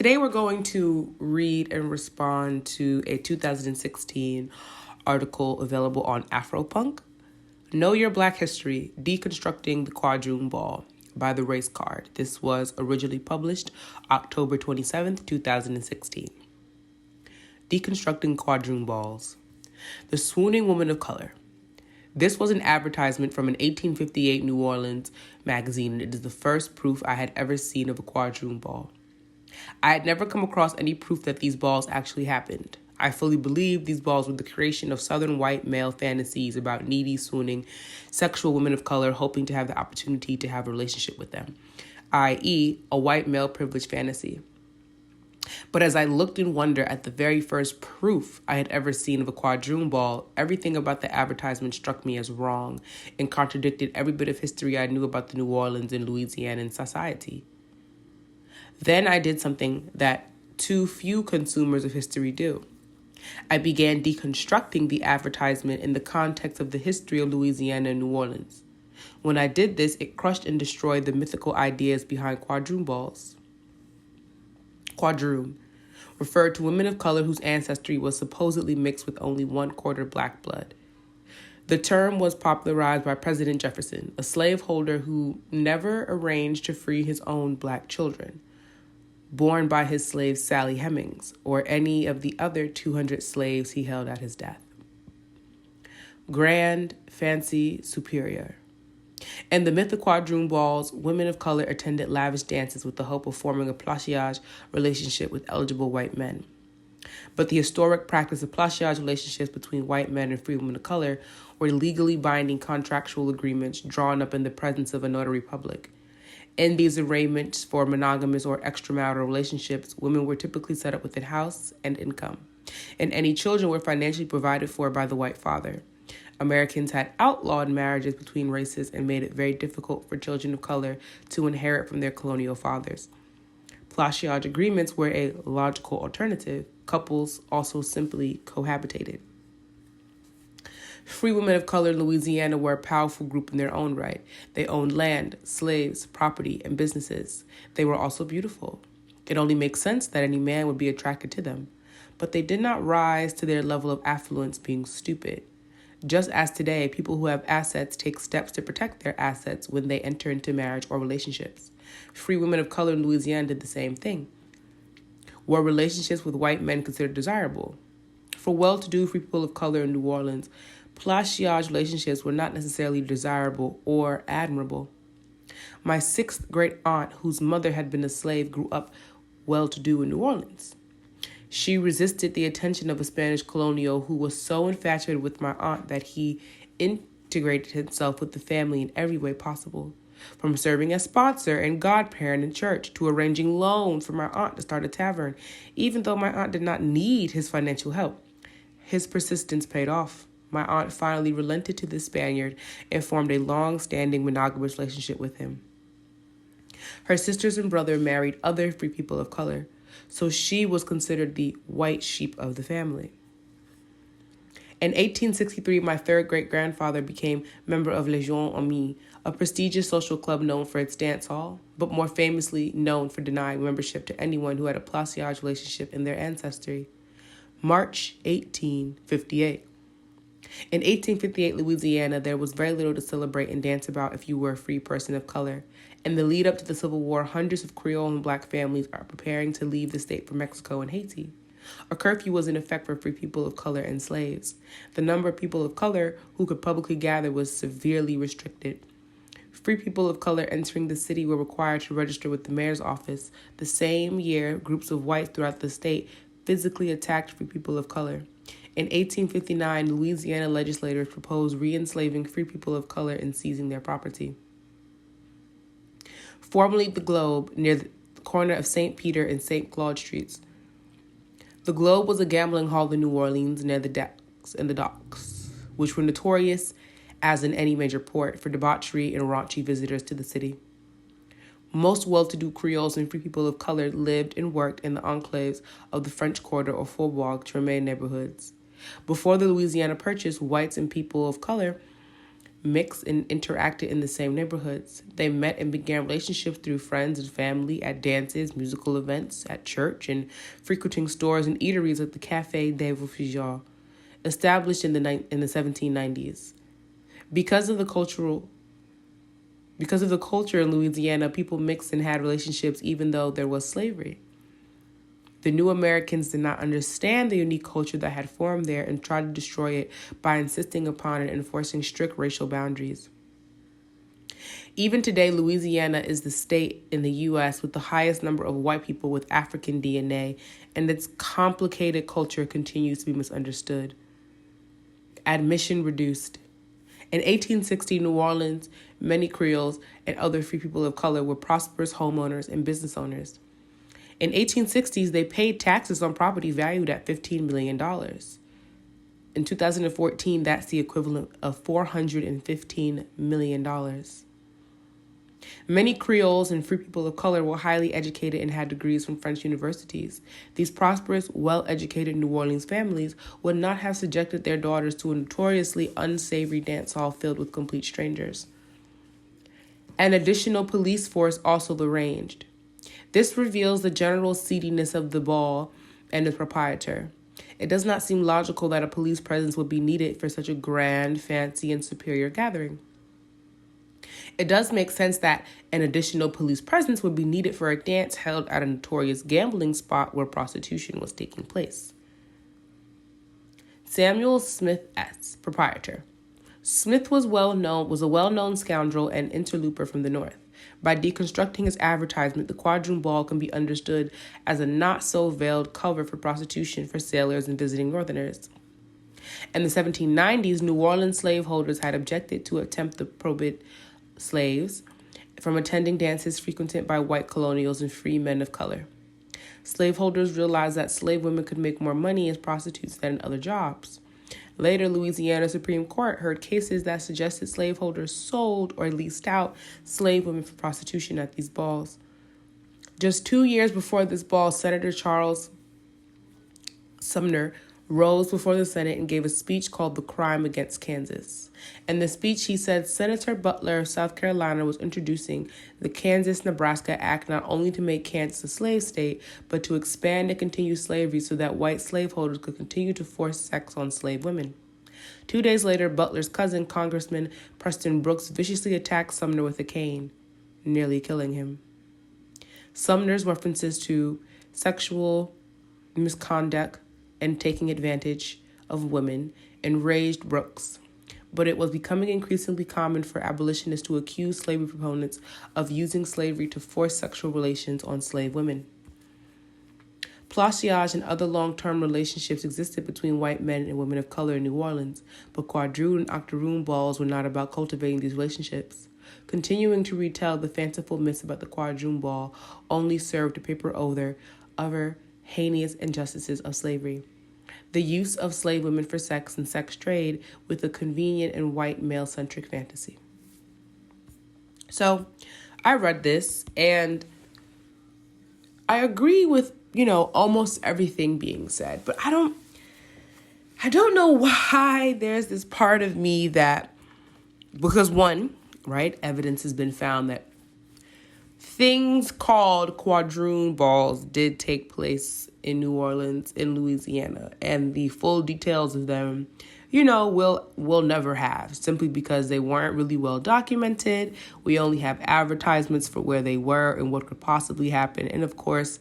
Today we're going to read and respond to a 2016 article available on Afropunk, Know Your Black History, Deconstructing the Quadroon Ball by The Race Card. This was originally published October 27th, 2016. Deconstructing Quadroon Balls. The Swooning Woman of Color. This was an advertisement from an 1858 New Orleans magazine, and it is the first proof I had ever seen of a quadroon ball. I had never come across any proof that these balls actually happened. I fully believed these balls were the creation of Southern white male fantasies about needy, swooning, sexual women of color hoping to have the opportunity to have a relationship with them, i.e., a white male privilege fantasy. But as I looked in wonder at the very first proof I had ever seen of a quadroon ball, everything about the advertisement struck me as wrong and contradicted every bit of history I knew about the New Orleans and Louisiana society. Then I did something that too few consumers of history do. I began deconstructing the advertisement in the context of the history of Louisiana and New Orleans. When I did this, it crushed and destroyed the mythical ideas behind quadroon balls. Quadroon referred to women of color whose ancestry was supposedly mixed with only 1/4 black blood. The term was popularized by President Jefferson, a slaveholder who never arranged to free his own black children, born by his slave Sally Hemings, or any of the other 200 slaves he held at his death. Grand, fancy, superior. In the myth of quadroon balls, women of color attended lavish dances with the hope of forming a placiage relationship with eligible white men. But the historic practice of placiage relationships between white men and free women of color were legally binding contractual agreements drawn up in the presence of a notary public. In these arrangements for monogamous or extramarital relationships, women were typically set up with a house and income, and any children were financially provided for by the white father. Americans had outlawed marriages between races and made it very difficult for children of color to inherit from their colonial fathers. Placiage agreements were a logical alternative. Couples also simply cohabitated. Free women of color in Louisiana were a powerful group in their own right. They owned land, slaves, property, and businesses. They were also beautiful. It only makes sense that any man would be attracted to them. But they did not rise to their level of affluence being stupid. Just as today, people who have assets take steps to protect their assets when they enter into marriage or relationships. Free women of color in Louisiana did the same thing. Were relationships with white men considered desirable? For well-to-do free people of color in New Orleans, placiage relationships were not necessarily desirable or admirable. My sixth great-aunt, whose mother had been a slave, grew up well-to-do in New Orleans. She resisted the attention of a Spanish colonial who was so infatuated with my aunt that he integrated himself with the family in every way possible, from serving as sponsor and godparent in church to arranging loans for my aunt to start a tavern, even though my aunt did not need his financial help. His persistence paid off. My aunt finally relented to the Spaniard and formed a long-standing monogamous relationship with him. Her sisters and brother married other free people of color, so she was considered the white sheep of the family. In 1863, my third great-grandfather became member of Les Jeunes Amis, a prestigious social club known for its dance hall, but more famously known for denying membership to anyone who had a placiage relationship in their ancestry. March 1858. In 1858 Louisiana, there was very little to celebrate and dance about if you were a free person of color. In the lead up to the Civil War, hundreds of Creole and black families are preparing to leave the state for Mexico and Haiti. A curfew was in effect for free people of color and slaves. The number of people of color who could publicly gather was severely restricted. Free people of color entering the city were required to register with the mayor's office. The same year, groups of whites throughout the state physically attacked free people of color. In 1859, Louisiana legislators proposed re-enslaving free people of color and seizing their property. Formerly the Globe, near the corner of St. Peter and St. Claude Streets. The Globe was a gambling hall in New Orleans near the decks and the docks, which were notorious, as in any major port, for debauchery and raunchy visitors to the city. Most well-to-do Creoles and free people of color lived and worked in the enclaves of the French Quarter or Faubourg to remain neighborhoods. Before the Louisiana Purchase, whites and people of color mixed and interacted in the same neighborhoods. They met and began relationships through friends and family at dances, musical events, at church, and frequenting stores and eateries like the Café des Refugiés, established in the 1790s. Because of the culture in Louisiana, people mixed and had relationships even though there was slavery. The new Americans did not understand the unique culture that had formed there and tried to destroy it by insisting upon and enforcing strict racial boundaries. Even today, Louisiana is the state in the U.S. with the highest number of white people with African DNA, and its complicated culture continues to be misunderstood. Admission reduced. In 1860, New Orleans, many Creoles and other free people of color were prosperous homeowners and business owners. In 1860s, they paid taxes on property valued at $15 million. In 2014, that's the equivalent of $415 million. Many Creoles and free people of color were highly educated and had degrees from French universities. These prosperous, well-educated New Orleans families would not have subjected their daughters to a notoriously unsavory dance hall filled with complete strangers. An additional police force also arranged. This reveals the general seediness of the ball and its proprietor. It does not seem logical that a police presence would be needed for such a grand, fancy, and superior gathering. It does make sense that an additional police presence would be needed for a dance held at a notorious gambling spot where prostitution was taking place. Samuel Smith S., proprietor. Smith was a well-known scoundrel and interloper from the North. By deconstructing his advertisement, the Quadroon Ball can be understood as a not-so-veiled cover for prostitution for sailors and visiting Northerners. In the 1790s, New Orleans slaveholders had objected to attempt to prohibit slaves from attending dances frequented by white colonials and free men of color. Slaveholders realized that slave women could make more money as prostitutes than in other jobs. Later, Louisiana Supreme Court heard cases that suggested slaveholders sold or leased out slave women for prostitution at these balls. Just 2 years before this ball, Senator Charles Sumner rose before the Senate and gave a speech called The Crime Against Kansas. In the speech, he said Senator Butler of South Carolina was introducing the Kansas-Nebraska Act not only to make Kansas a slave state, but to expand and continue slavery so that white slaveholders could continue to force sex on slave women. 2 days later, Butler's cousin, Congressman Preston Brooks, viciously attacked Sumner with a cane, nearly killing him. Sumner's references to sexual misconduct and taking advantage of women enraged Brooks, but it was becoming increasingly common for abolitionists to accuse slavery proponents of using slavery to force sexual relations on slave women. Placiage and other long-term relationships existed between white men and women of color in New Orleans, but Quadroon and Octoroon balls were not about cultivating these relationships. Continuing to retell the fanciful myths about the Quadroon ball only served to paper over other heinous injustices of slavery. The use of slave women for sex and sex trade with a convenient and white male-centric fantasy. So I read this and I agree with, almost everything being said, but I don't know why there's this part of me that, because one, right, evidence has been found that things called Quadroon balls did take place in New Orleans, in Louisiana, and the full details of them, we'll never have, simply because they weren't really well documented. We only have advertisements for where they were and what could possibly happen. And of course,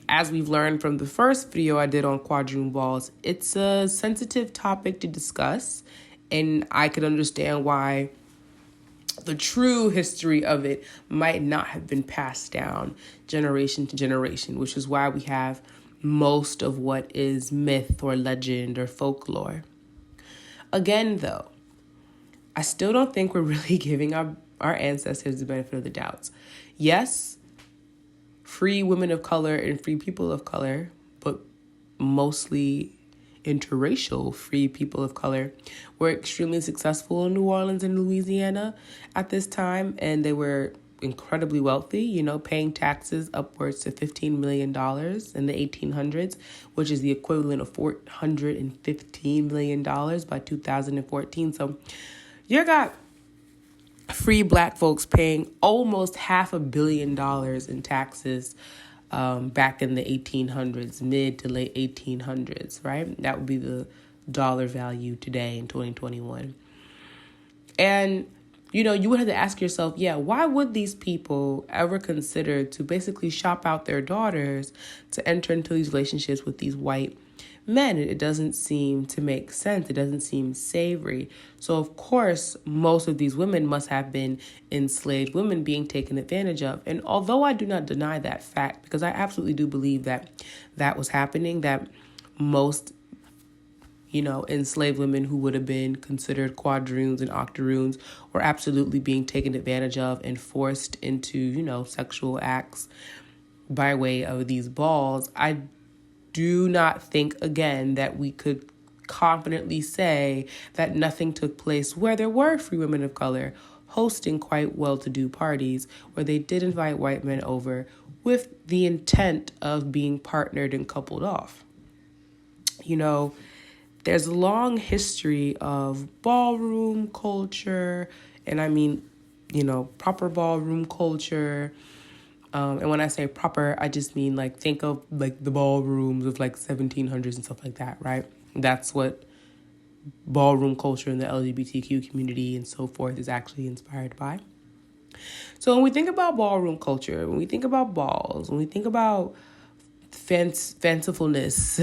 as we've learned from the first video I did on Quadroon balls, it's a sensitive topic to discuss, and I could understand why the true history of it might not have been passed down generation to generation, which is why we have most of what is myth or legend or folklore. Again, though, I still don't think we're really giving our ancestors the benefit of the doubts. Yes, free women of color and free people of color, but mostly interracial free people of color, were extremely successful in New Orleans and Louisiana at this time, and they were incredibly wealthy, paying taxes upwards to $15 million in the 1800s, which is the equivalent of $415 million by 2014. So, You got free black folks paying almost $500 million in taxes back in the 1800s, mid to late 1800s, right? That would be the dollar value today in 2021. And, you would have to ask yourself, why would these people ever consider to basically shop out their daughters to enter into these relationships with these white men? It doesn't seem to make sense. It doesn't seem savory. So, of course, most of these women must have been enslaved women being taken advantage of. And although I do not deny that fact, because I absolutely do believe that that was happening, that most enslaved women who would have been considered quadroons and octoroons were absolutely being taken advantage of and forced into, sexual acts by way of these balls. I do not think, again, that we could confidently say that nothing took place where there were free women of color hosting quite well-to-do parties where they did invite white men over with the intent of being partnered and coupled off. There's a long history of ballroom culture, and I mean, proper ballroom culture. And when I say proper, I just mean think of the ballrooms of 1700s and stuff like that, right? That's what ballroom culture in the LGBTQ community and so forth is actually inspired by. So when we think about ballroom culture, when we think about balls, when we think about fancifulness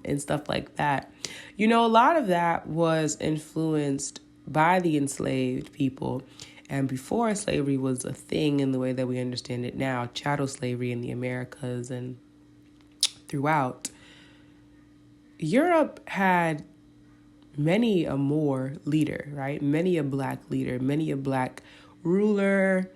and stuff like that, a lot of that was influenced by the enslaved people. And before slavery was a thing in the way that we understand it now, chattel slavery in the Americas and throughout, Europe had many a more leader, right? Many a black leader, many a black ruler,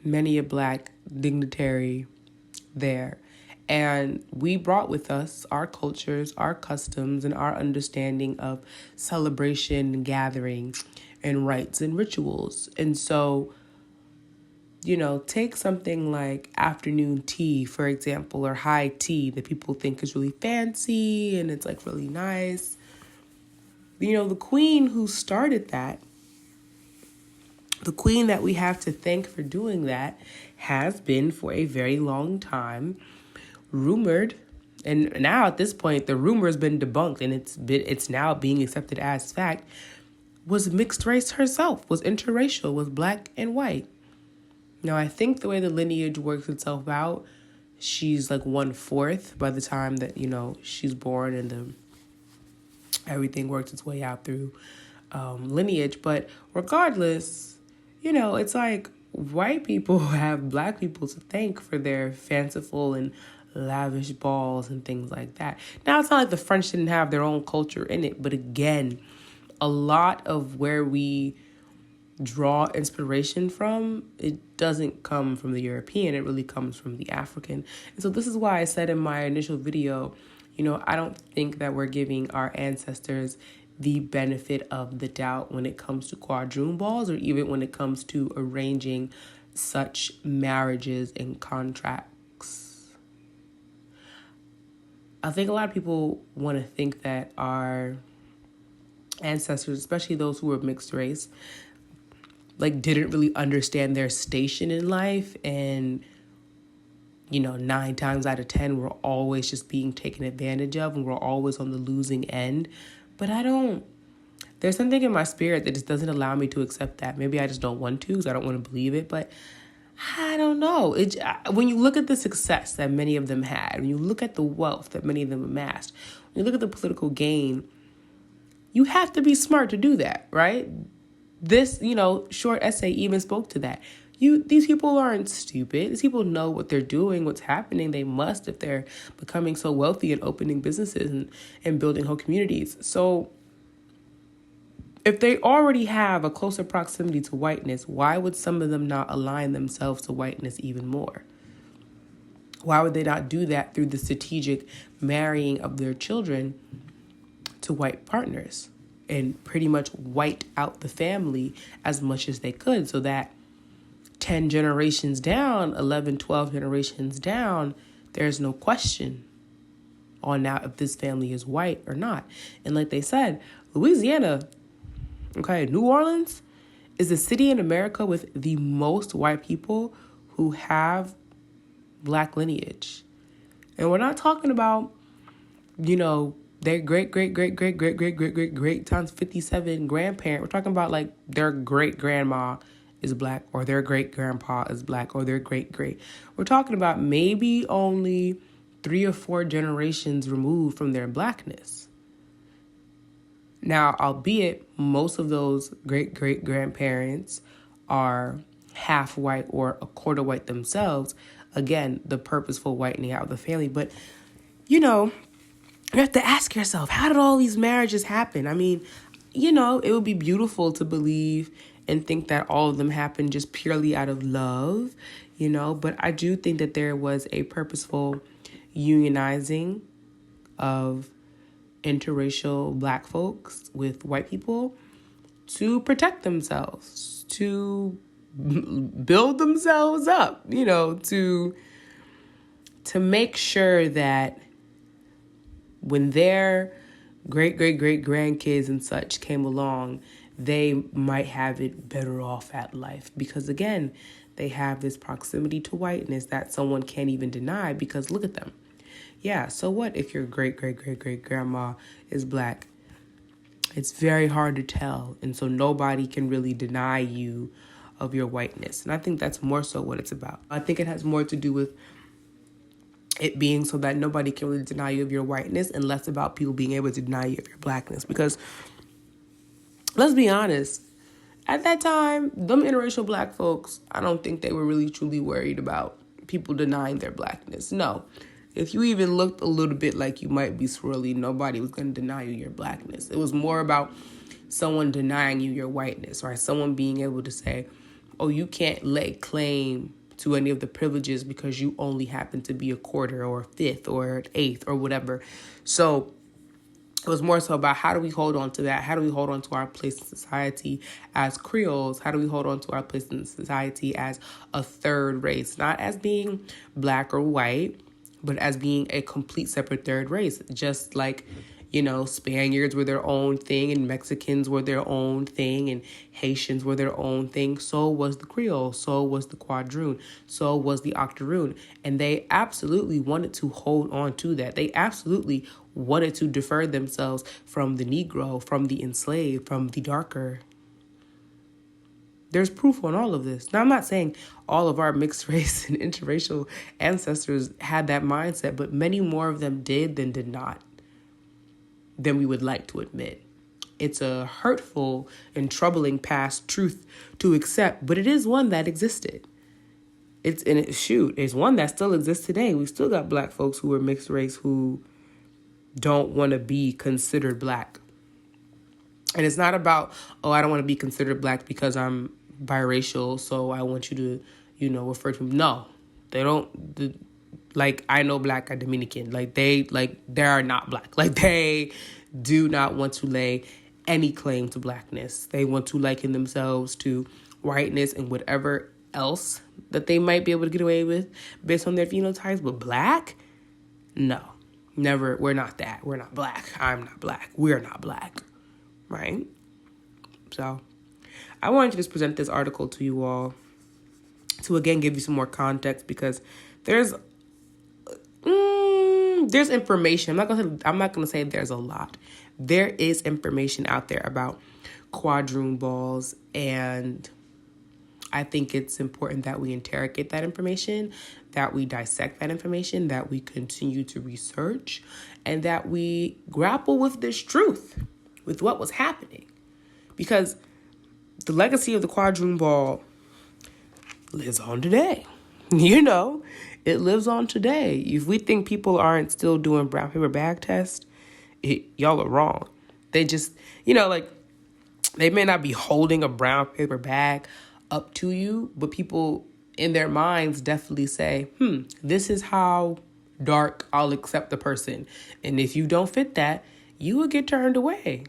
many a black dignitary there. And we brought with us our cultures, our customs, and our understanding of celebration, gathering, and rites and rituals. And so, take something like afternoon tea, for example, or high tea that people think is really fancy and it's really nice. The queen who started that, the queen that we have to thank for doing that, has been for a very long time rumored, and now at this point the rumor has been debunked and it's now being accepted as fact, was mixed race herself, was interracial, was black and white. Now I think the way the lineage works itself out, she's 1/4 by the time that she's born, and everything works its way out through lineage. But regardless, it's white people have black people to thank for their fanciful and lavish balls and things like that. Now, it's not like the French didn't have their own culture in it, but again, a lot of where we draw inspiration from, it doesn't come from the European, it really comes from the African. And so this is why I said in my initial video, I don't think that we're giving our ancestors the benefit of the doubt when it comes to quadroon balls, or even when it comes to arranging such marriages and contracts. I think a lot of people want to think that our ancestors, especially those who were mixed race, didn't really understand their station in life. And, 9 times out of 10, we're always just being taken advantage of and we're always on the losing end. But there's something in my spirit that just doesn't allow me to accept that. Maybe I just don't want to because I don't want to believe it. But I don't know. When you look at the success that many of them had, when you look at the wealth that many of them amassed, when you look at the political gain, you have to be smart to do that, right? This, short essay even spoke to that. These people aren't stupid. These people know what they're doing, what's happening. They must if they're becoming so wealthy and opening businesses and building whole communities. So if they already have a closer proximity to whiteness, why would some of them not align themselves to whiteness even more? Why would they not do that through the strategic marrying of their children to white partners and pretty much white out the family as much as they could, so that 10 generations down, 11, 12 generations down, there's no question on now if this family is white or not. And like they said, Louisiana Okay, New Orleans is the city in America with the most white people who have black lineage. And we're not talking about, their great times 57 grandparent. We're talking about like their great grandma is black, or their great grandpa is black, or their great. We're talking about maybe only 3 or 4 generations removed from their blackness. Now, albeit most of those great grandparents are half white or a quarter white themselves, again, the purposeful whitening out of the family. But, you have to ask yourself, how did all these marriages happen? I mean, it would be beautiful to believe and think that all of them happened just purely out of love, but I do think that there was a purposeful unionizing of interracial black folks with white people to protect themselves, to build themselves up, to make sure that when their great grandkids and such came along, they might have it better off at life. Because again, they have this proximity to whiteness that someone can't even deny, because look at them. Yeah, so what if your great grandma is black? It's very hard to tell. And so nobody can really deny you of your whiteness. And I think that's more so what it's about. I think it has more to do with it being so that nobody can really deny you of your whiteness, and less about people being able to deny you of your blackness. Because let's be honest, at that time, them interracial black folks, I don't think they were really truly worried about people denying their blackness. No. If you even looked a little bit like you might be swirly, nobody was going to deny you your blackness. It was more about someone denying you your whiteness, right? Someone being able to say, oh, you can't lay claim to any of the privileges because you only happen to be a quarter or a fifth or an eighth or whatever. So it was more so about, how do we hold on to that? How do we hold on to our place in society as Creoles? How do we hold on to our place in society as a third race? Not as being black or white, but as being a complete separate third race. Just like, Spaniards were their own thing, and Mexicans were their own thing, and Haitians were their own thing. So was the Creole, so was the Quadroon, so was the Octoroon. And they absolutely wanted to hold on to that. They absolutely wanted to defer themselves from the Negro, from the enslaved, from the darker. There's proof on all of this. Now, I'm not saying all of our mixed race and interracial ancestors had that mindset, but many more of them did than did not, than we would like to admit. It's a hurtful and troubling past truth to accept, but it is one that existed. It's one that still exists today. We still got black folks who are mixed race who don't want to be considered black. And it's not about, oh, I don't want to be considered black because I'm biracial, so I want you to, refer to me. No, they don't. I know black are Dominican. They are not black. They do not want to lay any claim to blackness. They want to liken themselves to whiteness and whatever else that they might be able to get away with based on their phenotypes. But black? No, never. We're not that. We're not black. I'm not black. We're not black. Right? So I wanted to just present this article to you all to, again, give you some more context, because there's information. I'm not gonna say there's a lot. There is information out there about Quadroon balls, and I think it's important that we interrogate that information, that we dissect that information, that we continue to research, and that we grapple with this truth, with what was happening. Because the legacy of the Quadroon ball lives on today. It lives on today. If we think people aren't still doing brown paper bag tests, y'all are wrong. They just, they may not be holding a brown paper bag up to you, but people in their minds definitely say, this is how dark I'll accept the person. And if you don't fit that, you will get turned away.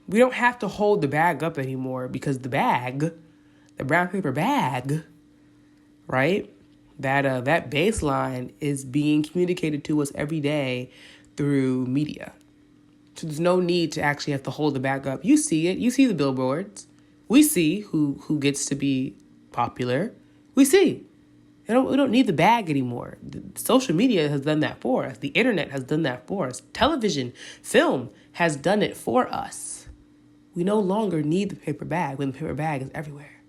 We don't have to hold the bag up anymore, because the bag, the brown paper bag, right? That baseline is being communicated to us every day through media. So there's no need to actually have to hold the bag up. You see it. You see the billboards. We see who gets to be popular. We see. We don't need the bag anymore. Social media has done that for us. The internet has done that for us. Television, film has done it for us. We no longer need the paper bag when the paper bag is everywhere.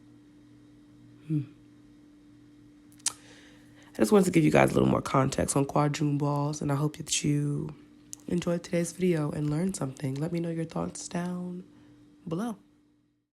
I just wanted to give you guys a little more context on Quadroon balls, and I hope that you enjoyed today's video and learned something. Let me know your thoughts down below.